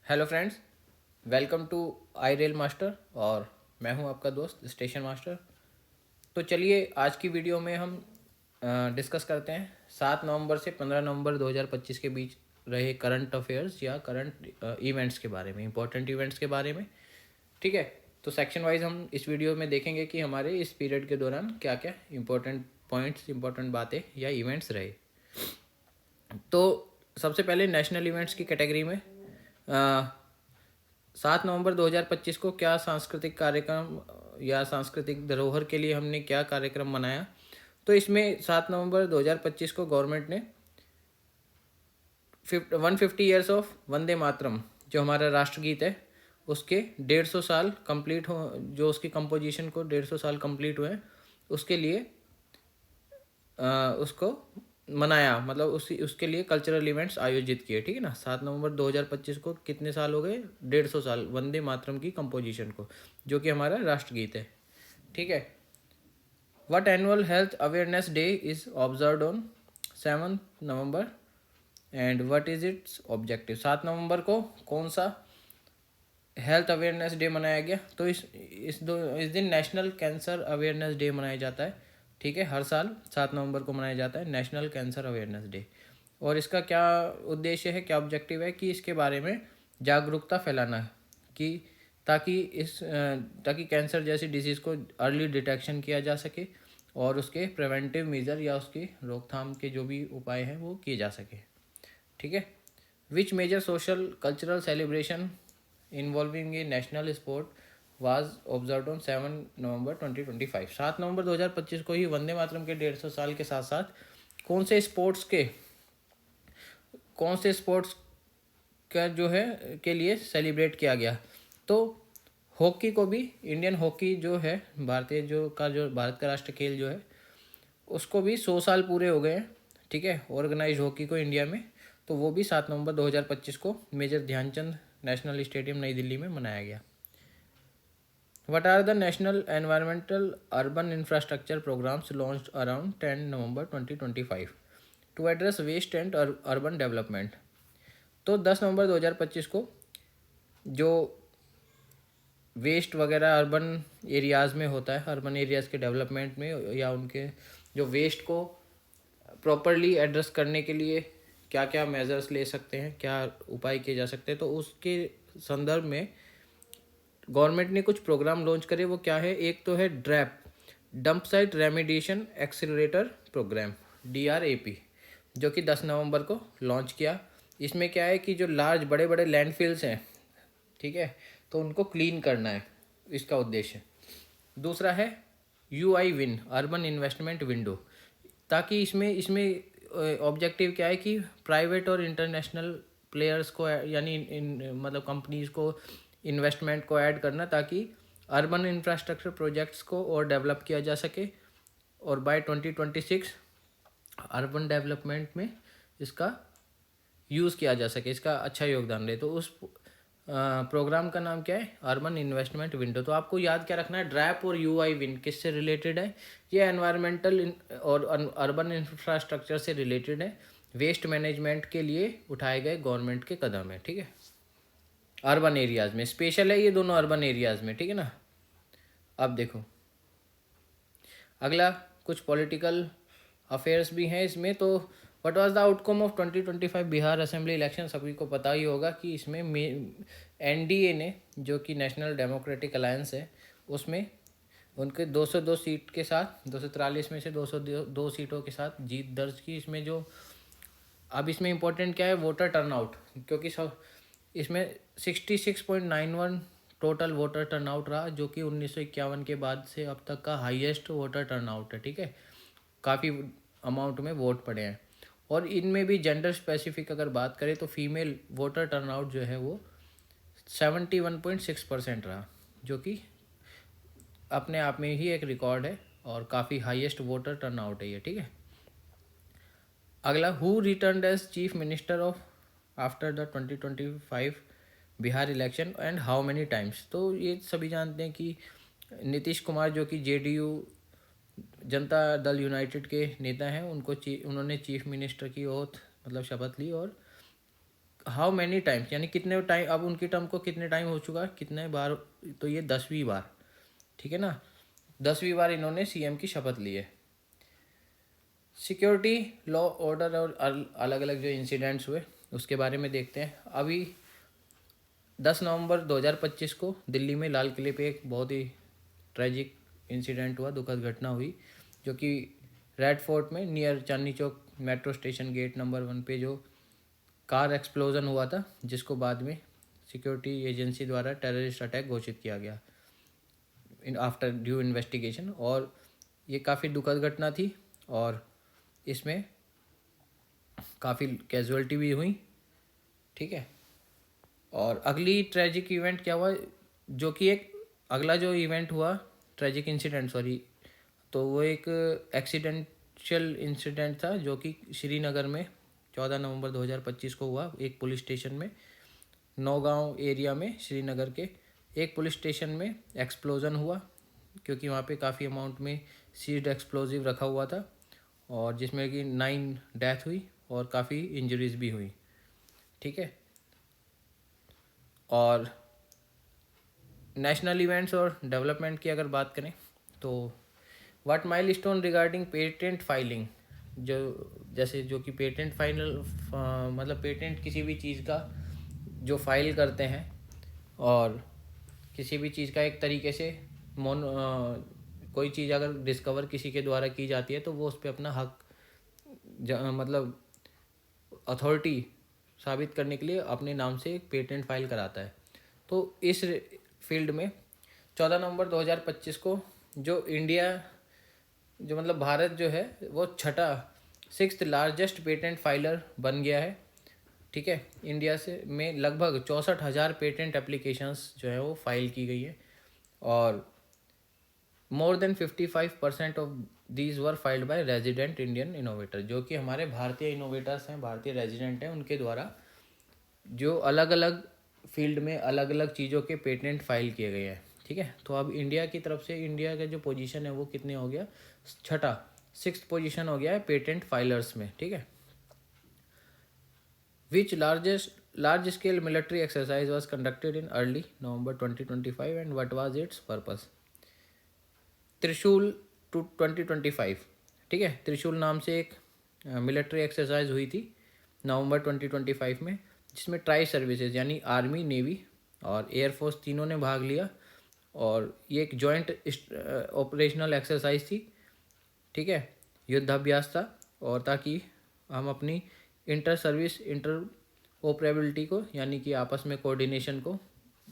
Hello friends, welcome to I rail master. और मैं हूं आपका दोस्त स्टेशन मास्टर। तो चलिए आज की वीडियो में हम डिस्कस करते हैं 7 नवंबर से 15 नवंबर 2025 के बीच रहे करंट अफेयर्स या करंट इवेंट्स के बारे में, इंपॉर्टेंट इवेंट्स के बारे में। ठीक है, तो सेक्शन वाइज हम इस वीडियो में देखेंगे कि हमारे इस पीरियड के दौरान क्या क्या इंपॉर्टेंट पॉइंट्स, इंपॉर्टेंट बातें या इवेंट्स रहे। तो सबसे पहले नेशनल इवेंट्स की कैटेगरी में 7 नवंबर 2025 को क्या सांस्कृतिक कार्यक्रम या सांस्कृतिक धरोहर के लिए हमने क्या कार्यक्रम मनाया। तो इसमें 7 नवंबर 2025 को गवर्नमेंट ने 150 ईयर्स ऑफ वंदे मातरम, जो हमारा राष्ट्रगीत है, उसके 150 साल कंप्लीट हो, जो उसकी कंपोजिशन को 150 साल कंप्लीट हुए, उसके लिए उसको मनाया, मतलब उसके लिए कल्चरल इवेंट्स आयोजित किए। ठीक है ना, 7 नवंबर 2025 को कितने साल हो गए? 150 साल वंदे मातरम की कंपोजिशन को, जो कि हमारा राष्ट्रगीत है। ठीक है। What annual health awareness day is observed on 7 November and what is it's objective. 7 नवंबर को कौन सा हेल्थ अवेयरनेस डे मनाया गया? तो इस दिन नेशनल कैंसर अवेयरनेस डे मनाया जाता है। ठीक है, हर साल 7 नवंबर को मनाया जाता है नेशनल कैंसर अवेयरनेस डे। और इसका क्या उद्देश्य है, क्या ऑब्जेक्टिव है? कि इसके बारे में जागरूकता फैलाना है, कि ताकि कैंसर जैसी डिजीज़ को अर्ली डिटेक्शन किया जा सके और उसके प्रिवेंटिव मेजर या उसकी रोकथाम के जो भी उपाय हैं वो किए जा सके। ठीक है। Which major social cultural celebration involving a national sport was observe on 7 नवंबर 2025। 7 नवंबर 2025 को ही वंदे मातरम के 150 साल के साथ साथ कौन से स्पोर्ट्स का जो है के लिए सेलिब्रेट किया गया? तो हॉकी को भी, इंडियन हॉकी जो है, भारत का राष्ट्रीय खेल जो है, उसको भी 100 साल पूरे हो गए हैं। ठीक है, ऑर्गेनाइज हॉकी को इंडिया में। तो वो भी 7 नवंबर 2025 को मेजर ध्यानचंद नेशनल स्टेडियम नई दिल्ली में मनाया गया। What are the national environmental urban infrastructure programs launched around 10 November 2025 to address waste and urban development? तो 10 नवंबर 2025 को जो वेस्ट वगैरह अर्बन एरियाज़ में होता है, अर्बन एरियाज़ के डेवलपमेंट में या उनके जो वेस्ट को प्रॉपरली एड्रेस करने के लिए क्या क्या मेजर्स ले सकते हैं, क्या उपाय किए जा सकते हैं, तो उसके संदर्भ में गवर्नमेंट ने कुछ प्रोग्राम लॉन्च करे। वो क्या है? एक तो है DRAP, dump site remediation accelerator program, DRAP, जो कि 10 नवंबर को लॉन्च किया। इसमें क्या है कि जो लार्ज बड़े बड़े लैंडफिल्स हैं, ठीक है, तो उनको क्लीन करना है, इसका उद्देश्य। दूसरा है UI win, urban investment window, ताकि इसमें इसमें ऑब्जेक्टिव क्या है कि प्राइवेट और इंटरनेशनल प्लेयर्स को यानी मतलब कंपनीज को इन्वेस्टमेंट को ऐड करना, ताकि अर्बन इंफ्रास्ट्रक्चर प्रोजेक्ट्स को और डेवलप किया जा सके और बाय 2026 अर्बन डेवलपमेंट में इसका यूज़ किया जा सके, इसका अच्छा योगदान रहे। तो उस प्रोग्राम का नाम क्या है? Urban investment window. तो आपको याद क्या रखना है? ड्रैप और UI विन किससे रिलेटेड है? ये एनवायरमेंटल और अर्बन इंफ्रास्ट्रक्चर से रिलेटेड है, वेस्ट मैनेजमेंट के लिए उठाए गए गवर्नमेंट के कदम है। ठीक है, अर्बन एरियाज़ में स्पेशल है ये दोनों, अर्बन एरियाज़ में। ठीक है ना। अब देखो अगला, कुछ पॉलिटिकल अफेयर्स भी हैं इसमें। तो what was the outcome of 2025 Bihar assembly election? सभी को पता ही होगा कि इसमें NDA ने, जो कि नेशनल डेमोक्रेटिक अलायंस है, उसमें उनके 202 सीट के साथ, 243 में से 202 सीटों के साथ जीत दर्ज की। इसमें जो अब इसमें इम्पोर्टेंट क्या है? वोटर टर्नआउट, क्योंकि सब इसमें 66.91 टोटल वोटर टर्नआउट रहा, जो कि 1951 के बाद से अब तक का हाईएस्ट वोटर टर्नआउट है। ठीक है, काफ़ी अमाउंट में वोट पड़े हैं। और इनमें भी जेंडर स्पेसिफिक अगर बात करें तो फीमेल वोटर टर्नआउट जो है वो 71.6% रहा, जो कि अपने आप में ही एक रिकॉर्ड है और काफ़ी हाईएस्ट वोटर टर्नआउट है ये। ठीक है। अगला, who return as chief minister of after the 2025 Bihar election and how many times? तो ये सभी जानते हैं कि नीतीश कुमार, जो कि JDU जनता दल यूनाइटेड के नेता हैं, उन्होंने चीफ मिनिस्टर की ओथ मतलब शपथ ली और हाउ मैनी टाइम्स, यानी कितने टाइम, अब उनकी टर्म को कितने टाइम हो चुका है, कितने बार, तो ये 10वीं बार, ठीक है ना, 10वीं बार इन्होंने सीएम की शपथ ली है। सिक्योरिटी, लॉ ऑर्डर और अलग अलग जो इंसिडेंट्स हुए उसके बारे में देखते हैं। अभी 10 नवंबर 2025 को दिल्ली में लाल किले पे एक बहुत ही ट्रेजिक इंसिडेंट हुआ, दुखद घटना हुई, जो कि रेड फोर्ट में near Chandni Chowk metro station gate number 1 पे जो कार एक्सप्लोजन हुआ था, जिसको बाद में सिक्योरिटी एजेंसी द्वारा टेररिस्ट अटैक घोषित किया गया इन आफ्टर ड्यू इन्वेस्टिगेशन। और ये काफ़ी दुखद घटना थी और इसमें काफ़ी कैजुअलिटी भी हुई, ठीक है। और अगली ट्रेजिक इवेंट क्या हुआ, जो कि एक अगला जो इवेंट हुआ, ट्रेजिक इंसिडेंट सॉरी, तो वो एक एक्सीडेंशियल इंसिडेंट था जो कि श्रीनगर में 14 नवंबर 2025 को हुआ। एक पुलिस स्टेशन में, नौगांव एरिया में श्रीनगर के एक पुलिस स्टेशन में एक्सप्लोजन हुआ, क्योंकि वहाँ पे काफ़ी अमाउंट में सीज्ड एक्सप्लोजिव रखा हुआ था, और जिसमें कि 9 डेथ हुई और काफ़ी इंजरीज भी हुई, ठीक है। और नेशनल इवेंट्स और डेवलपमेंट की अगर बात करें तो what milestone regarding patent filing, जो जैसे जो कि पेटेंट फाइनल मतलब पेटेंट किसी भी चीज़ का जो फाइल करते हैं, और किसी भी चीज़ का एक तरीके से कोई चीज़ अगर डिस्कवर किसी के द्वारा की जाती है तो वो उस पर अपना हक मतलब अथॉरिटी साबित करने के लिए अपने नाम से एक पेटेंट फाइल कराता है। तो इस फील्ड में 14 नवंबर 2025 को जो इंडिया जो मतलब भारत जो है वो छठा 6th लार्जेस्ट पेटेंट फाइलर बन गया है, ठीक है। इंडिया से में लगभग 64,000 पेटेंट एप्लीकेशंस जो है वो फाइल की गई है, और more than 55% of these were filed by resident Indian innovator, जो कि हमारे भारतीय इनोवेटर्स हैं, भारतीय रेजिडेंट हैं, उनके द्वारा जो अलग अलग फील्ड में अलग अलग चीज़ों के पेटेंट फाइल किए गए हैं, ठीक है। तो अब इंडिया की तरफ से इंडिया का जो पोजीशन है वो कितने हो गया, छठा 6th पोजीशन हो गया है पेटेंट फाइलर्स में, ठीक है। Which large scale military exercise was conducted in early November 2025 and what was its purpose. Trishul 2025, ठीक है, त्रिशूल नाम से एक मिलिट्री एक्सरसाइज हुई थी नवंबर 2025 में, जिसमें ट्राई सर्विसेज यानी आर्मी, नेवी और एयरफोर्स तीनों ने भाग लिया, और ये एक जॉइंट ऑपरेशनल एक्सरसाइज थी, ठीक है, युद्धाभ्यास था, और ताकि हम अपनी इंटर सर्विस इंटरऑपरेबिलिटी को यानी कि आपस में कोऑर्डिनेशन को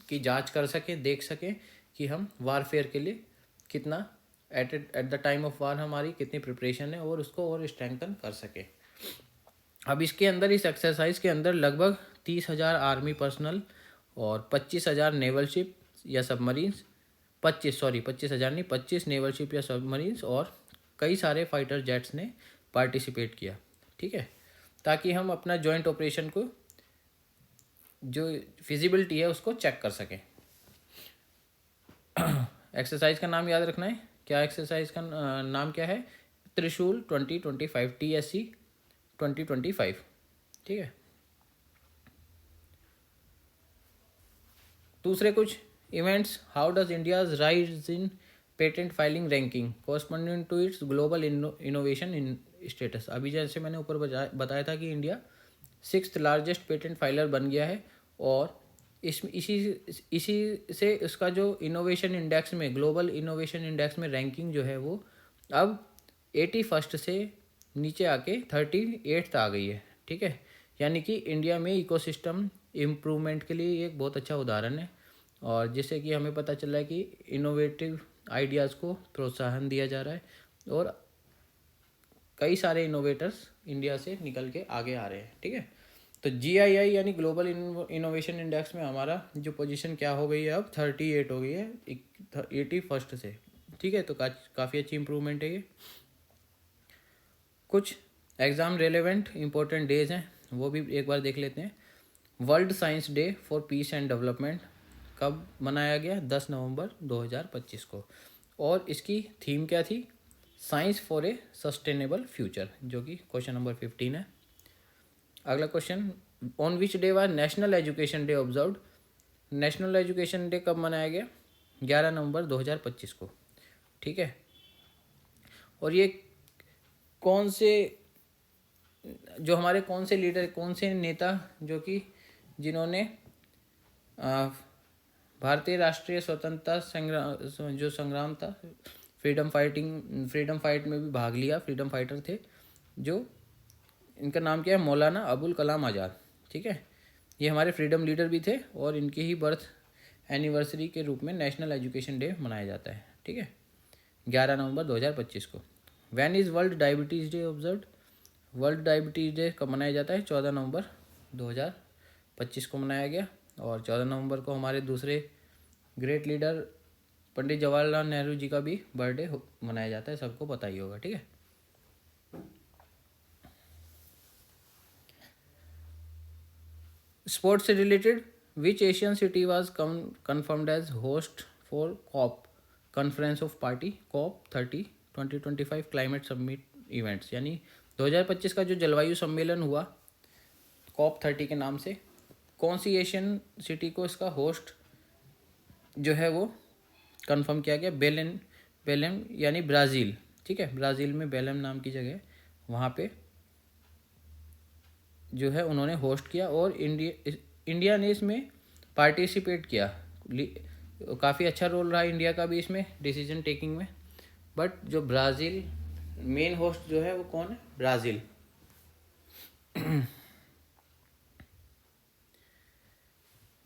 की जांच कर सकें, देख सकें कि हम वारफेयर के लिए कितना at the time of war हमारी कितनी प्रिपरेशन है, और उसको और स्ट्रेंथन कर सके। अब इसके अंदर, इस एक्सरसाइज के अंदर लगभग 30,000 आर्मी पर्सनल और 25,000 नेवल शिप या सबमरीन्स, 25,000 नहीं, 25 नेवल शिप या सबमरीन्स और कई सारे फाइटर जेट्स ने पार्टिसिपेट किया, ठीक है, ताकि हम अपना जॉइंट ऑपरेशन को जो फिजिबिलिटी है उसको चेक कर सकें। एक्सरसाइज का नाम याद रखना है, क्या एक्सरसाइज का नाम क्या है, त्रिशूल 2025, TSC 2025, ठीक है। दूसरे कुछ events, how does India's rise in patent filing ranking corresponding to its global innovation in status. अभी जैसे मैंने ऊपर बताया था कि India 6th largest patent filer बन गया है, और इसी से उसका जो इनोवेशन इंडेक्स में, ग्लोबल इनोवेशन इंडेक्स में रैंकिंग जो है वो अब 81st से नीचे आके 38th आ गई है, ठीक है। यानी कि इंडिया में इकोसिस्टम इम्प्रूवमेंट के लिए एक बहुत अच्छा उदाहरण है, और जिससे कि हमें पता चला है कि इनोवेटिव आइडियाज़ को प्रोत्साहन दिया जा रहा है, और कई सारे इनोवेटर्स इंडिया से निकल के आगे आ रहे हैं, ठीक है। तो GII यानी ग्लोबल इनोवेशन इंडेक्स में हमारा जो पोजीशन क्या हो गई है, अब 38 हो गई है 81st से, ठीक है। तो काफ़ी अच्छी इंप्रूवमेंट है ये। कुछ एग्ज़ाम रेलेवेंट इंपॉर्टेंट डेज हैं, वो भी एक बार देख लेते हैं। World science day for piece and development कब मनाया गया, 10 नवंबर 2025 को, और इसकी थीम क्या थी, science for a sustainable future, जो कि क्वेश्चन नंबर 15 है। अगला question, on which day was national education day observed? National education day कब मनाया गया? 11 नवंबर 2025 को, ठीक है। और ये कौन से, जो हमारे कौन से लीडर, कौन से नेता जो कि जिन्होंने भारतीय राष्ट्रीय स्वतंत्रता संग्राम, जो संग्राम था, फ्रीडम फाइट में भी भाग लिया, फ्रीडम फाइटर थे, जो इनका नाम क्या है? मौलाना अबुल कलाम आज़ाद, ठीक है। ये हमारे फ्रीडम लीडर भी थे और इनकी ही बर्थ एनिवर्सरी के रूप में नेशनल एजुकेशन डे मनाया जाता है, ठीक है, 11 नवंबर 2025 को। Van is world diabetes day observed? World diabetes day कब मनाया जाता है? 14 नवंबर 2025 को मनाया गया। और 14 नवंबर को हमारे दूसरे ग्रेट लीडर पंडित जवाहरलाल नेहरू जी का भी बर्थडे मनाया जाता है, सबको पता ही होगा, ठीक है। स्पोर्ट्स से related, which Asian city was confirmed as host for cop conference of party COP30 2025 climate summit events, यानी 2025 का जो जलवायु सम्मेलन हुआ COP30 के नाम से, कौन सी एशियन सिटी को इसका होस्ट जो है वो कंफर्म किया गया? बेलेम यानी ब्राज़ील, ठीक है। ब्राज़ील में बेलेम नाम की जगह, वहाँ पे जो है उन्होंने होस्ट किया और इंडिया ने इसमें पार्टिसिपेट किया। काफ़ी अच्छा रोल रहा इंडिया का भी इसमें डिसीजन टेकिंग में। बट जो ब्राज़ील मेन होस्ट जो है वो कौन है? Brazil.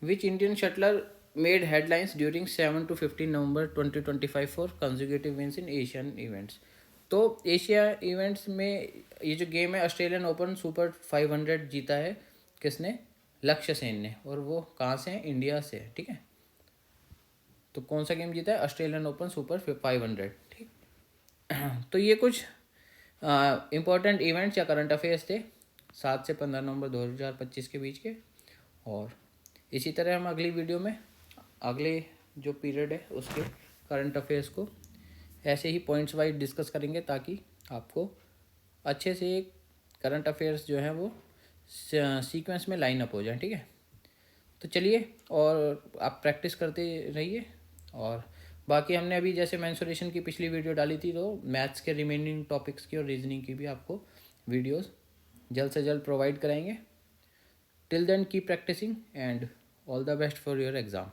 Which Indian shuttler made headlines during 7 to 15 November 2025 for consecutive wins in Asian events? तो एशिया इवेंट्स में ये जो गेम है, ऑस्ट्रेलियन ओपन सुपर 500 जीता है किसने? लक्ष्य सेन ने। और वो कहाँ से हैं? इंडिया से, ठीक है। तो कौन सा गेम जीता है? ऑस्ट्रेलियन ओपन सुपर 500, ठीक। तो ये कुछ इम्पोर्टेंट इवेंट्स या करंट अफेयर्स थे 7 से 15 नवंबर 2025 के बीच के। और इसी तरह हम अगली वीडियो में अगले जो पीरियड है उसके करंट अफेयर्स को ऐसे ही पॉइंट्स वाइज डिस्कस करेंगे, ताकि आपको अच्छे से करंट अफेयर्स जो हैं वो सीक्वेंस में लाइन अप हो जाए, ठीक है। तो चलिए, और आप प्रैक्टिस करते रहिए। और बाकी हमने अभी जैसे मेंसुरेशन की पिछली वीडियो डाली थी, तो मैथ्स के रिमेनिंग टॉपिक्स की और रीजनिंग की भी आपको वीडियोस जल्द से जल्द प्रोवाइड कराएंगे। Till then keep practicing and all the best for your exam.